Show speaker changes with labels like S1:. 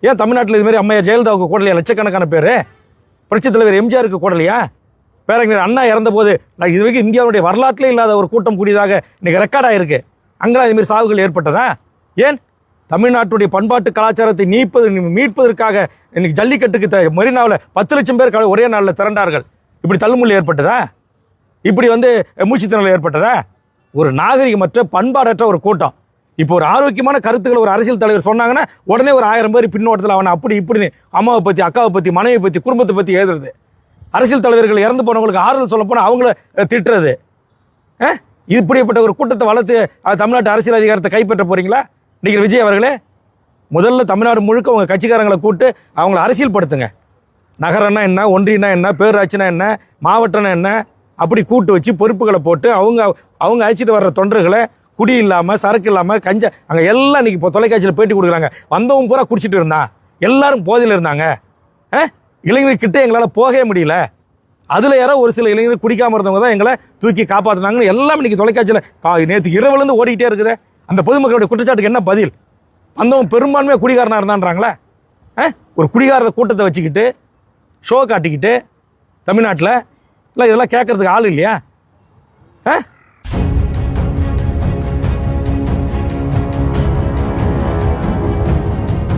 S1: ஏன் தமிழ்நாட்டில் இது மாதிரி அம்மையார் ஜெயலலிதாவுக்கு கூடலையா லட்சக்கணக்கான பேர்? புரட்சித் தலைவர் எம்ஜிஆருக்கு கூடலையா? பேரறிஞர் அண்ணா இறந்த போது நான் இது வரைக்கும் இந்தியாவுடைய வரலாற்றிலே இல்லாத ஒரு கூட்டம் கூடியதாக இன்னைக்கு ரெக்கார்ட் ஆயிருக்கு. அங்கெல்லாம் இதுமாரி சாவுகள் ஏற்பட்டதா? ஏன் தமிழ்நாட்டுடைய பண்பாட்டு கலாச்சாரத்தை மீட்பதற்காக இன்னைக்கு ஜல்லிக்கட்டுக்கு மெரினாவில் 10 லட்சம் பேர் ஒரே நாளில் திரண்டார்கள். இப்படி தள்ளுமுள்ளு ஏற்பட்டதா? இப்படி மூச்சுத்திணறல் ஏற்பட்டதா? ஒரு நாகரிகமற்ற பண்பாடற்ற ஒரு கூட்டம். இப்போ ஒரு ஆரோக்கியமான கருத்துக்கள் ஒரு அரசியல் தலைவர் சொன்னாங்கன்னா உடனே ஒரு 1000 பேர் பின்னோட்டத்தில் அவனை அப்படி இப்படின்னு அம்மாவை பற்றி, அக்காவை பற்றி, மனைவியை பற்றி, குடும்பத்தை பற்றி எழுதுறது. அரசியல் தலைவர்கள் இறந்து போனவங்களுக்கு ஆறுதல் சொல்ல போனால் அவங்கள திட்டுறது. இப்படிப்பட்ட ஒரு கூட்டத்தை வளர்த்து தமிழ்நாட்டு அரசியல் அதிகாரத்தை கைப்பற்ற போறீங்களா இன்னைக்கு விஜய் அவர்களே? முதல்ல தமிழ்நாடு முழுக்க உங்கள் கட்சிக்காரங்களை கூப்பிட்டு அவங்கள அரசியல் படுத்துங்க. நகரம்னா என்ன, ஒன்றியம்னா என்ன, பேரூராட்சினா என்ன, மாவட்டம்னா என்ன, அப்படி கூட்டு வச்சு பொறுப்புகளை போட்டு அவங்க அழைச்சிட்டு வர்ற தொண்டர்களை குடி இல்லாமல், சரக்கு இல்லாமல், அங்கே எல்லாம் இன்னைக்கு இப்போ தொலைக்காட்சியில் பேட்டி கொடுக்குறாங்க. வந்தவங்க பூரா குடிச்சிட்டு இருந்தான், எல்லாரும் போதையில் இருந்தாங்க. இளைஞர்கிட்ட எங்களால் போகவே முடியல. அதில் யாரோ ஒரு சில இளைஞர்கள் குடிக்காமல் இருந்தவங்க தான் எங்களை தூக்கி காப்பாற்றினாங்கன்னு எல்லாம் இன்னைக்கு தொலைக்காட்சியில் நேற்று இரவுலேருந்து ஓடிக்கிட்டே இருக்குது. அந்த பொதுமக்களுடைய குற்றச்சாட்டுக்கு என்ன பதில்? வந்தவன் பெரும்பான்மையாக குடிகாரனாக இருந்தான்றாங்களே. ஒரு குடிகார கூட்டத்தை வச்சுக்கிட்டு ஷோ காட்டிக்கிட்டு தமிழ்நாட்டில் இல்லை, இதெல்லாம் கேட்கறதுக்கு ஆள் இல்லையா?